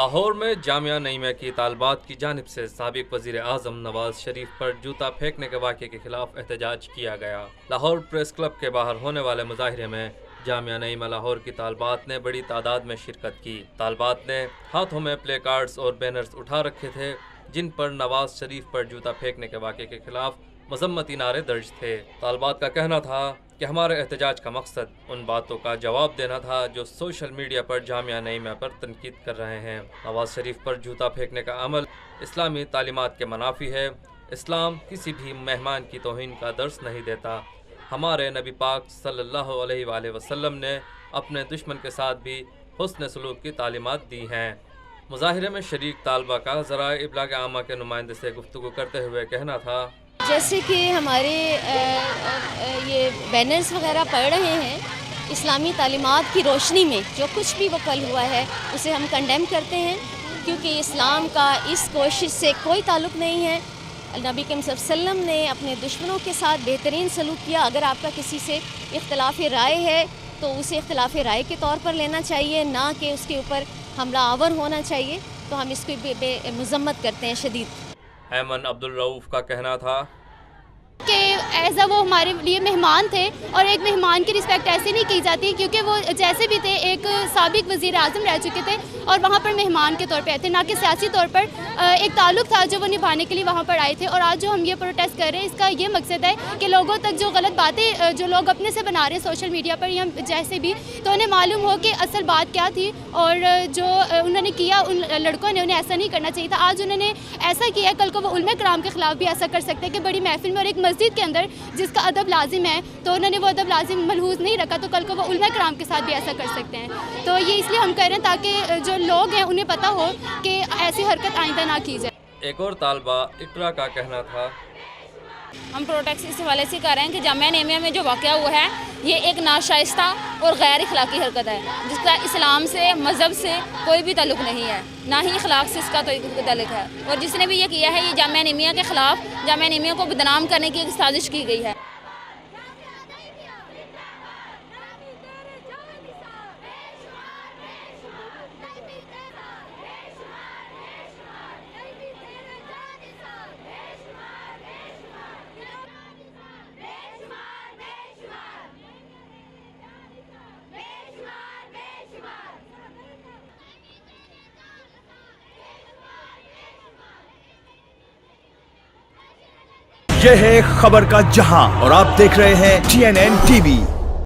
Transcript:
لاہور میں جامعہ نعیمہ کی طالبات کی جانب سے سابق وزیر اعظم نواز شریف پر جوتا پھینکنے کے واقعے کے خلاف احتجاج کیا گیا۔ لاہور پریس کلب کے باہر ہونے والے مظاہرے میں جامعہ نعیمہ لاہور کی طالبات نے بڑی تعداد میں شرکت کی۔ طالبات نے ہاتھوں میں پلے کارڈز اور بینرز اٹھا رکھے تھے جن پر نواز شریف پر جوتا پھینکنے کے واقعے کے خلاف مذمتی نعرے درج تھے۔ طالبات کا کہنا تھا کہ ہمارے احتجاج کا مقصد ان باتوں کا جواب دینا تھا جو سوشل میڈیا پر جامعہ نعیمہ پر تنقید کر رہے ہیں۔ نواز شریف پر جوتا پھینکنے کا عمل اسلامی تعلیمات کے منافی ہے۔ اسلام کسی بھی مہمان کی توہین کا درس نہیں دیتا۔ ہمارے نبی پاک صلی اللہ علیہ وآلہ وسلم نے اپنے دشمن کے ساتھ بھی حسن سلوک کی تعلیمات دی ہیں۔ مظاہرے میں شریک طالبہ کا ذرائع ابلاغ عامہ کے نمائندے سے گفتگو کرتے ہوئے کہنا تھا، جیسے کہ ہمارے یہ بینرز وغیرہ پڑھ رہے ہیں، اسلامی تعلیمات کی روشنی میں جو کچھ بھی وہ کل ہوا ہے اسے ہم کنڈیم کرتے ہیں، کیونکہ اسلام کا اس کوشش سے کوئی تعلق نہیں ہے۔ نبی کریم صلی اللہ علیہ وسلم نے اپنے دشمنوں کے ساتھ بہترین سلوک کیا۔ اگر آپ کا کسی سے اختلاف رائے ہے تو اسے اختلاف رائے کے طور پر لینا چاہیے، نہ کہ اس کے اوپر حملہ آور ہونا چاہیے۔ تو ہم اس کی مذمت کرتے ہیں شدید۔ ایمن عبدالرؤف کا کہنا تھا کہ ایسا وہ ہمارے لیے مہمان تھے، اور ایک مہمان کی رسپیکٹ ایسے نہیں کی جاتی، کیونکہ وہ جیسے بھی تھے ایک سابق وزیر اعظم رہ چکے تھے اور وہاں پر مہمان کے طور پہ آئے تھے، نہ کہ سیاسی طور پر ایک تعلق تھا جو وہ نبھانے کے لیے وہاں پر آئے تھے۔ اور آج جو ہم یہ پروٹیسٹ کر رہے ہیں اس کا یہ مقصد ہے کہ لوگوں تک جو غلط باتیں جو لوگ اپنے سے بنا رہے ہیں سوشل میڈیا پر یا جیسے بھی، تو انہیں معلوم ہو کہ اصل بات کیا تھی، اور جو انہوں نے کیا ان لڑکوں نے انہیں ایسا نہیں کرنا چاہیے تھا۔ آج انہوں نے ایسا کیا، کل کو وہ علماء کرام کے خلاف بھی ایسا کر سکتے ہیں کہ بڑی محفل میں اور ایک مسجد کے اندر جس کا ادب لازم ہے، تو انہوں نے وہ ادب لازم ملحوظ نہیں رکھا، تو کل کو وہ علماء کرام کے ساتھ بھی ایسا کر سکتے ہیں۔ تو یہ اس لیے ہم کہہ رہے ہیں تاکہ جو لوگ ہیں انہیں پتہ ہو کہ ایسی حرکت آئندہ نہ کی جائے۔ ایک اور طالبہ اقرا کا کہنا تھا، ہم پروٹیکٹ اس حوالے سے کر رہے ہیں کہ جامعہ نعیمہ میں جو واقعہ ہوا ہے یہ ایک ناشائستہ اور غیر اخلاقی حرکت ہے، جس کا اسلام سے مذہب سے کوئی بھی تعلق نہیں ہے، نہ ہی اخلاق سے اس کا تعلق ہے، اور جس نے بھی یہ کیا ہے یہ جامعہ نعیمہ کے خلاف جامعہ نعیمہ کو بدنام کرنے کی ایک سازش کی گئی ہے۔ یہ ہے خبر کا جہاں اور آپ دیکھ رہے ہیں TNN TV۔